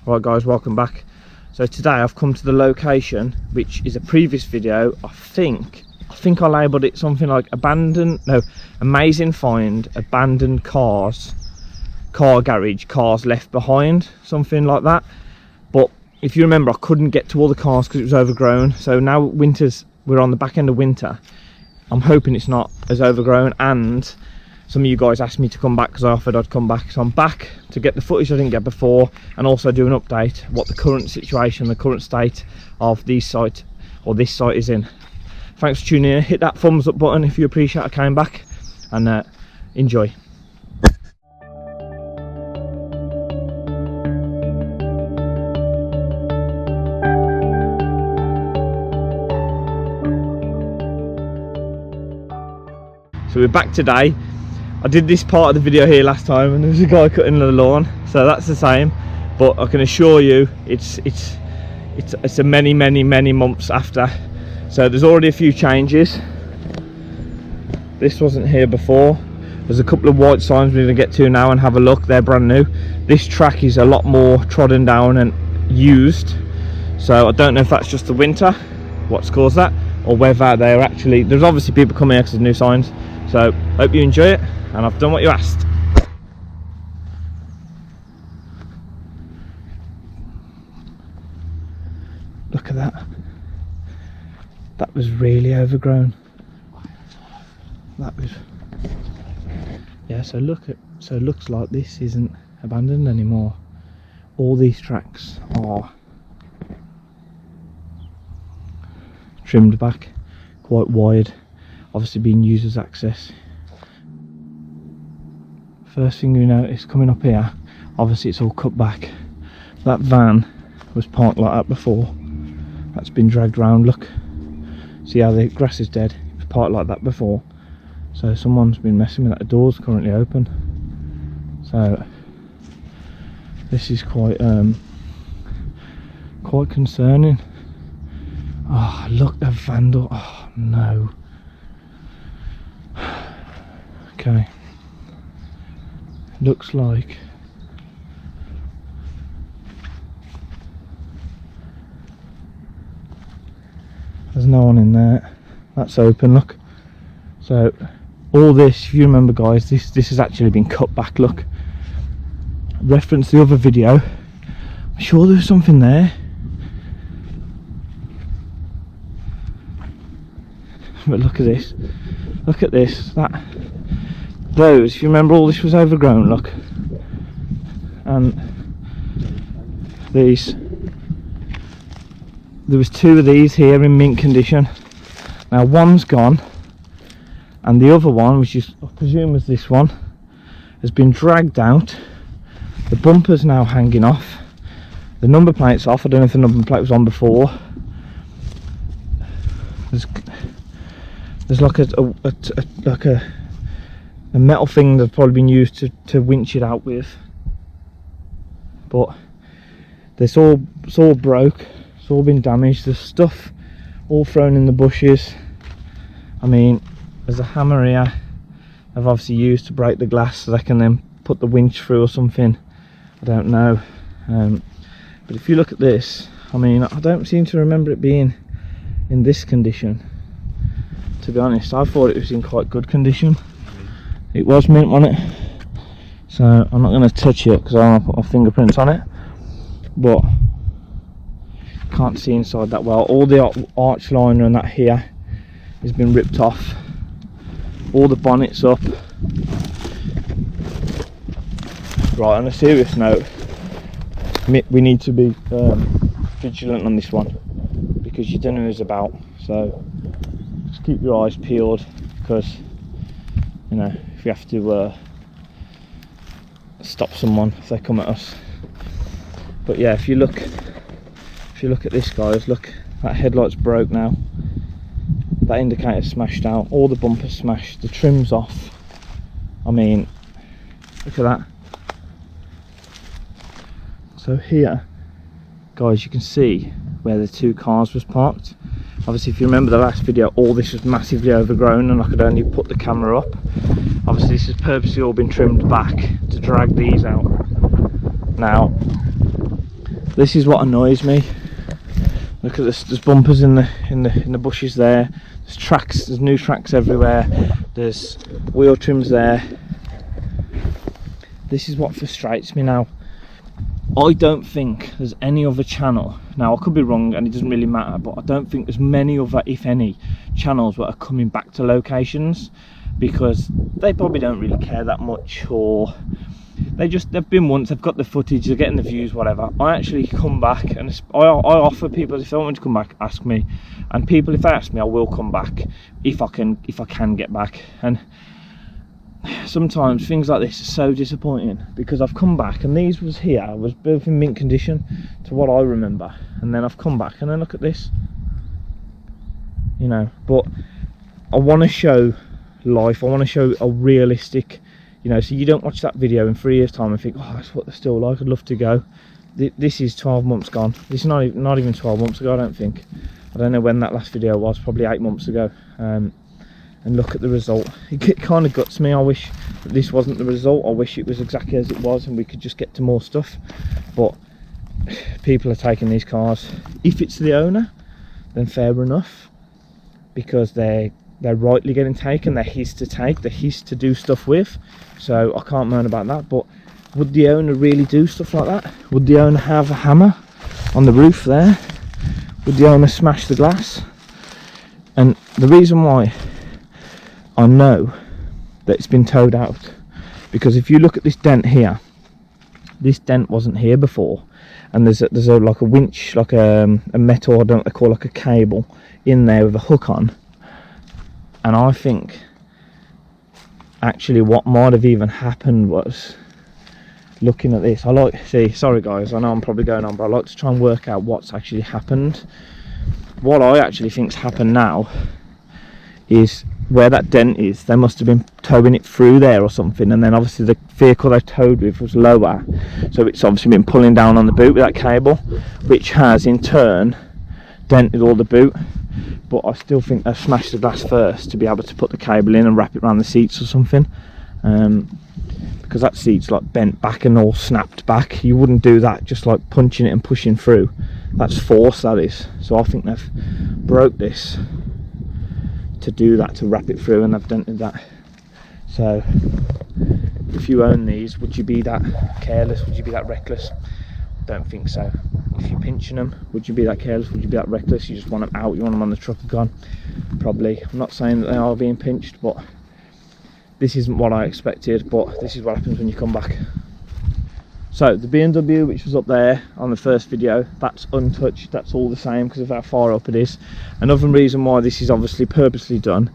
Right guys, welcome back. So today I've come to the location which is a previous video. I think I labelled it something like amazing find, abandoned car garage, cars left behind, something like that. But if you remember, I couldn't get to all the cars because it was overgrown. So now we're on the back end of winter. I'm hoping it's not as overgrown, and some of you guys asked me to come back because I offered I'd come back. So I'm back to get the footage I didn't get before, and also do an update what the current situation, the current state of this site is in. Thanks for tuning in. Hit that thumbs up button if you appreciate I came back, and enjoy. So we're back today. I did this part of the video here last time and there was a guy cutting the lawn, so that's the same, but I can assure you it's a many months after. So there's already a few changes. This wasn't here before. There's a couple of white signs we're going to get to now and have a look. They're brand new. This track is a lot more trodden down and used, so I don't know if that's just the winter what's caused that, or whether they're actually, there's obviously people coming here because there's new signs. So hope you enjoy it, and I've done what you asked. Look at that. That was really overgrown. That was, yeah. So it looks like this isn't abandoned anymore. All these tracks are trimmed back quite wide, obviously being used as access. First thing you notice coming up here, obviously it's all cut back. That van was parked like that before. That's been dragged round. Look, see how the grass is dead. It was parked like that before, so someone's been messing with that. The door's currently open, so this is quite concerning. Oh, look, the vandal. Oh no. Okay, looks like there's no one in there. That's open, look. So all this, if you remember guys, this has actually been cut back. Look, reference the other video, I'm sure there was something there, but look at this, look at this. Those, if you remember, all this was overgrown, look. And these, there was two of these here in mint condition. Now one's gone, and the other one, which is, I presume was this one, has been dragged out. The bumper's now hanging off, the number plate's off. I don't know if the number plate was on before. There's like a metal thing that's probably been used to winch it out with, but it's all broke, it's all been damaged. There's stuff all thrown in the bushes. I mean, there's a hammer here I've obviously used to break the glass so they can then put the winch through or something, I don't know. But if you look at this, I mean, I don't seem to remember it being in this condition, to be honest. I thought it was in quite good condition. It was mint on it, so I'm not going to touch it because I don't want to put my fingerprints on it, but can't see inside that well. All the arch liner and that here has been ripped off, all the bonnet's up. Right, on a serious note, we need to be vigilant on this one, because you don't know who's about, so just keep your eyes peeled, because you know, if you have to stop someone if they come at us. But yeah, if you look at this, guys, look, that headlight's broke now, that indicator's smashed out, all the bumpers smashed, the trim's off. I mean, look at that. So here, guys, you can see where the two cars was parked. Obviously, if you remember the last video, all this was massively overgrown and I could only put the camera up. Obviously this has purposely all been trimmed back to drag these out. Now This is what annoys me. Look at this, there's bumpers in the bushes there. There's tracks, there's new tracks everywhere. There's wheel trims there. This is what frustrates me now. I don't think there's any other channel, now I could be wrong and it doesn't really matter, but I don't think there's many other, if any, channels that are coming back to locations, because they probably don't really care that much, or they've been once, they've got the footage, they're getting the views, whatever. I actually come back, and I offer people, if they want me to come back, ask me, and people, if they ask me, I will come back if I can get back. And sometimes things like this are so disappointing, because I've come back and these was built in mint condition to what I remember, and then I've come back and then look at this, you know. But I want to show life, I want to show a realistic, you know, so you don't watch that video in 3 years time and think, oh, that's what they're still like, I'd love to go. This is 12 months gone. This is not even 12 months ago, I don't think. I don't know when that last video was, probably 8 months ago. And look at the result. It kind of guts me. I wish that this wasn't the result. I wish it was exactly as it was and we could just get to more stuff. But people are taking these cars. If it's the owner, then fair enough, because they're rightly getting taken. They're his to take, they're his to do stuff with, so I can't moan about that. But would the owner really do stuff like that? Would the owner have a hammer on the roof there? Would the owner smash the glass? And the reason why I know that it's been towed out, because if you look at this dent here, this dent wasn't here before, and there's like a winch, like a metal, I don't know what they call, like a cable in there with a hook on. And I think actually what might have even happened was, looking at this, sorry guys, I know I'm probably going on, but I like to try and work out what's actually happened. What I actually think's happened now is, where that dent is, they must have been towing it through there or something, and then obviously the vehicle they towed with was lower, so it's obviously been pulling down on the boot with that cable, which has in turn dented all the boot. But I still think they've smashed the glass first to be able to put the cable in and wrap it around the seats or something, because that seat's like bent back and all snapped back. You wouldn't do that just like punching it and pushing through. That's force, that is. So I think they've broke this to do that, to wrap it through, and they've dented that. So if you own these, would you be that careless? Would you be that reckless? Don't think so. If you're pinching them, would you be that careless? Would you be that reckless? You just want them out, you want them on the truck and gone? Probably. I'm not saying that they are being pinched, but this isn't what I expected, but this is what happens when you come back. So the BMW, which was up there on the first video, that's untouched, that's all the same because of how far up it is. Another reason why this is obviously purposely done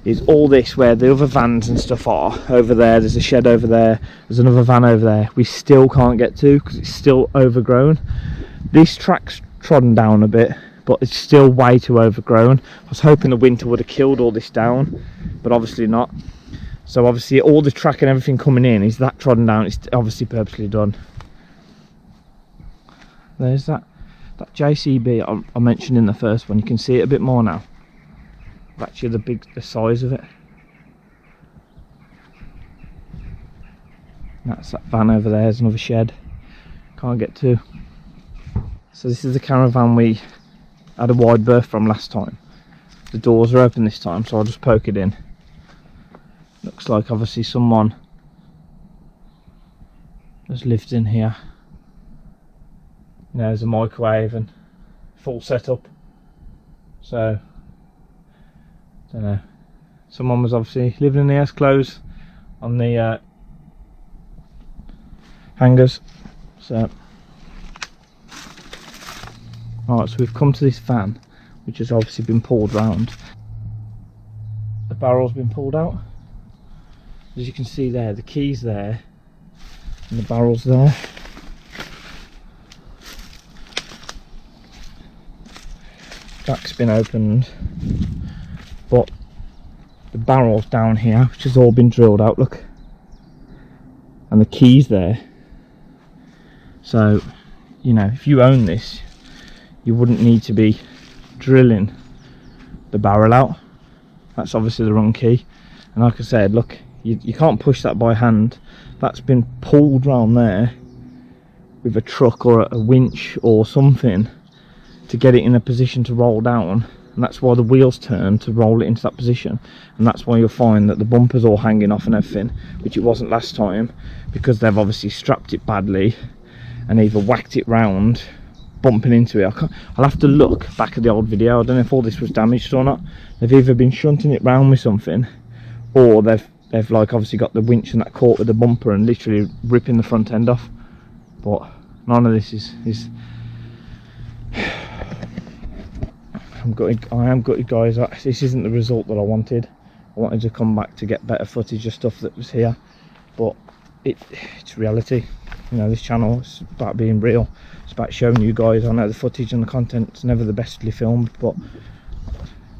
is all this, where the other vans and stuff are over there, there's a shed over there, there's another van over there, we still can't get to because it's still overgrown. This track's trodden down a bit, but it's still way too overgrown. I was hoping the winter would have killed all this down, but obviously not. So obviously all the track and everything coming in is that trodden down. It's obviously purposely done. There's that JCB I mentioned in the first one. You can see it a bit more now. Actually the size of it. That's that van over there. There's another shed. Can't get to. So this is the caravan we had a wide berth from last time. The doors are open this time, so I'll just poke it in. Looks like obviously someone has lived in here. You know, there's a microwave and full setup. So, don't know. Someone was obviously living in the house, clothes on the hangers. So, alright, so we've come to this van, which has obviously been pulled round. The barrel's been pulled out. As you can see there, the key's there and the barrel's there. Jack's been opened, but the barrel's down here, which has all been drilled out, look, and the key's there. So, you know, if you own this, you wouldn't need to be drilling the barrel out. That's obviously the wrong key, and like I said, look, you can't push that by hand. That's been pulled round there with a truck or a winch or something to get it in a position to roll down, and that's why the wheels turn to roll it into that position, and that's why you'll find that the bumper's all hanging off and everything, which it wasn't last time, because they've obviously strapped it badly and either whacked it round, bumping into it. I'll have to look back at the old video. I don't know if all this was damaged or not. They've either been shunting it round with something, or they've like obviously got the winch and that caught with the bumper and literally ripping the front end off. But none of this is I am gutted, guys. This isn't the result that I wanted. I wanted to come back to get better footage of stuff that was here, but it's reality. You know, this channel is about being real. It's about showing you guys. I know the footage and the content's never the bestly filmed, but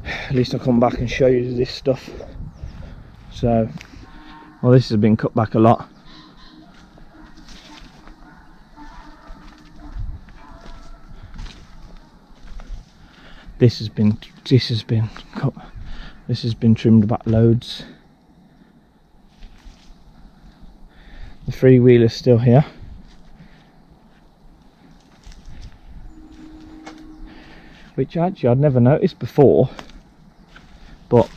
at least I come back and show you this stuff. So, well, this has been cut back a lot. This has been cut. This has been trimmed back loads. The three-wheeler's still here. Which actually I'd never noticed before, but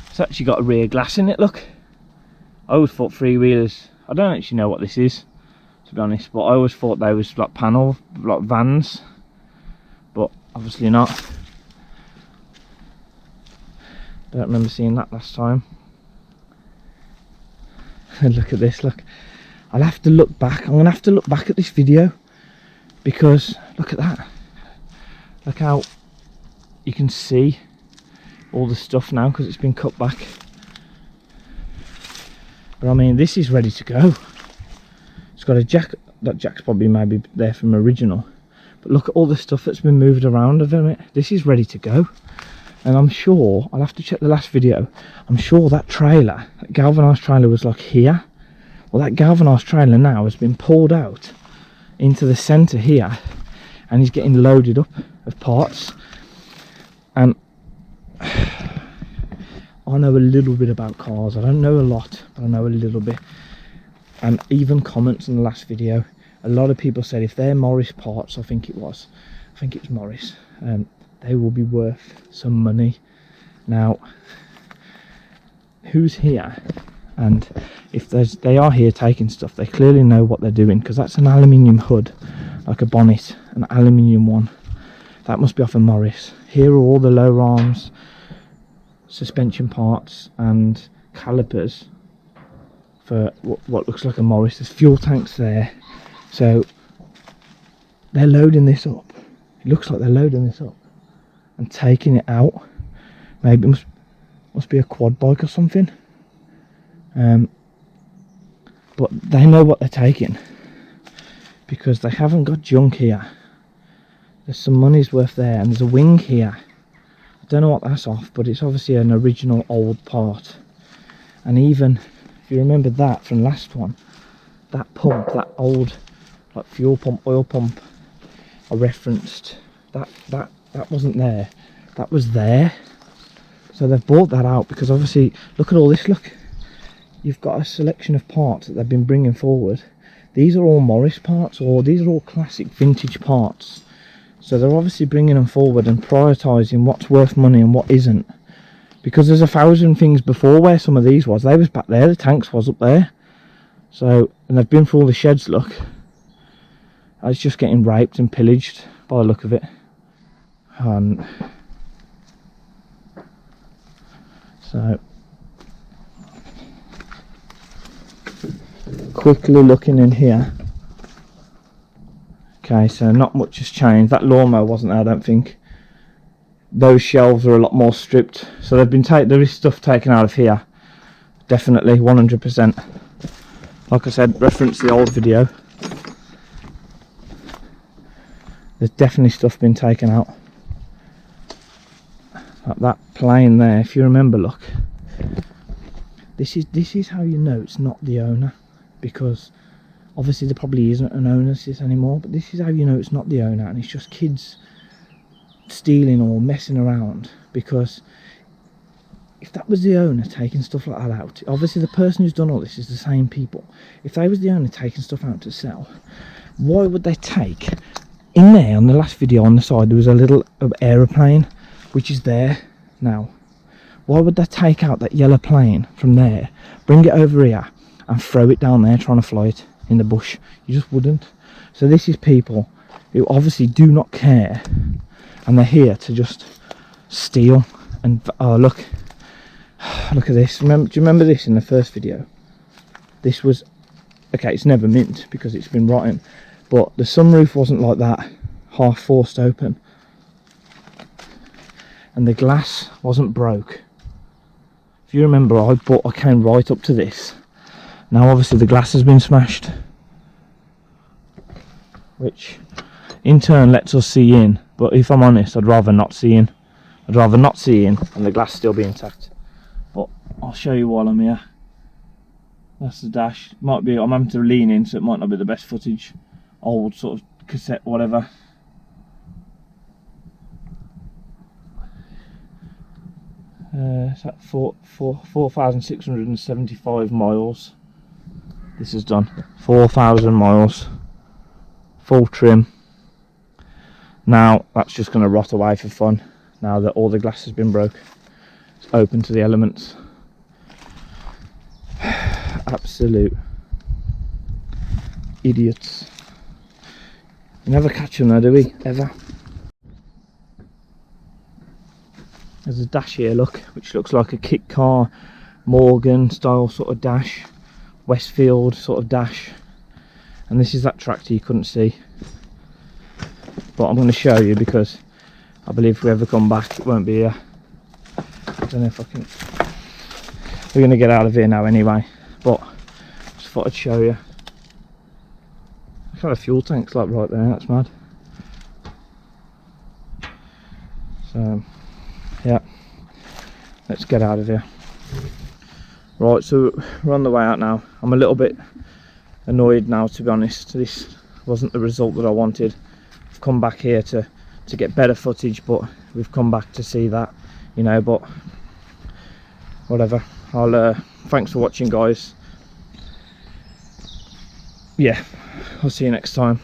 it's actually got a rear glass in it, look. I always thought three-wheelers, I don't actually know what this is, to be honest, but I always thought they was like panel, like vans, but obviously not. Don't remember seeing that last time. Look at this, look. I'll have to look back. I'm gonna have to look back at this video, because look at that. Look how you can see all the stuff now because it's been cut back. But I mean, this is ready to go. It's got a jack. That jack's probably maybe there from original, but look at all the stuff that's been moved around of it. This is ready to go. And I'm sure, I'll have to check the last video, I'm sure that trailer, that galvanised trailer, was like here. Well, that galvanised trailer now has been pulled out into the centre here, and he's getting loaded up of parts. And I know a little bit about cars. I don't know a lot, but I know a little bit. And even comments in the last video, a lot of people said if they're Morris parts, I think it's Morris, they will be worth some money. Now, who's here? And if they are here taking stuff, they clearly know what they're doing, because that's an aluminium hood, like a bonnet, an aluminium one. That must be off a Morris. Here are all the lower arms, suspension parts and calipers for what looks like a Morris. There's fuel tanks there, so they're loading this up. It looks like they're loading this up and taking it out. Maybe it must be a quad bike or something. But they know what they're taking, because they haven't got junk here. There's some money's worth there, and there's a wing here. I don't know what that's off, but it's obviously an original old part. And even if you remember that from last one, that pump, that old like fuel pump, oil pump I referenced, that wasn't there, that was there. So they've bought that out, because obviously look at all this. Look, you've got a selection of parts that they've been bringing forward. These are all Morris parts, or these are all classic vintage parts. So they're obviously bringing them forward and prioritising what's worth money and what isn't, because there's 1,000 things before where some of these was. They was back there, the tanks was up there. So, and they've been through all the sheds. Look, it's just getting raped and pillaged by the look of it. And so quickly looking in here. Okay, so not much has changed. That lawnmower wasn't there, I don't think. Those shelves are a lot more stripped, so they've been there is stuff taken out of here, definitely 100%. Like I said, reference the old video, there's definitely stuff been taken out. Like that plane there, if you remember, look, this is how you know it's not the owner, because obviously there probably isn't an owner to this anymore, but this is how you know it's not the owner, and it's just kids stealing or messing around. Because if that was the owner taking stuff like that out, obviously the person who's done all this is the same people. If they was the owner taking stuff out to sell, Why would they take in there? On the last video on the side there was a little aeroplane which is there now. Why would they take out that yellow plane from there, bring it over here and throw it down there trying to fly it in the bush? You just wouldn't. So this is people who obviously do not care, and they're here to just steal. And oh, look at this. Do you remember this in the first video? This was, okay, it's never mint because it's been rotten, but the sunroof wasn't like that, half forced open, and the glass wasn't broke. If you remember, I came right up to this. Now obviously the glass has been smashed, which in turn lets us see in, but if I'm honest, I'd rather not see in. I'd rather not see in and the glass still be intact. But I'll show you while I'm here. That's the dash. Might be, I'm having to lean in, so it might not be the best footage. Old sort of cassette, whatever. It's at 4,675 miles. This is done. 4,000 miles. Full trim. Now that's just going to rot away for fun. Now that all the glass has been broke. It's open to the elements. Absolute idiots. You never catch them though, do we? Ever. There's a dash here, look, which looks like a kit car, Morgan style sort of dash, Westfield sort of dash, and this is that tractor you couldn't see, but I'm going to show you because I believe if we ever come back it won't be here. I don't know if I can. We're going to get out of here now anyway, but just thought I'd show you. Look how the fuel tank's like right there, that's mad. So yeah, let's get out of here. Right, so we're on the way out now. I'm a little bit annoyed now, to be honest. This wasn't the result that I wanted. I've come back here to get better footage, but we've come back to see that, you know, but whatever. I'll thanks for watching, guys. Yeah, I'll see you next time.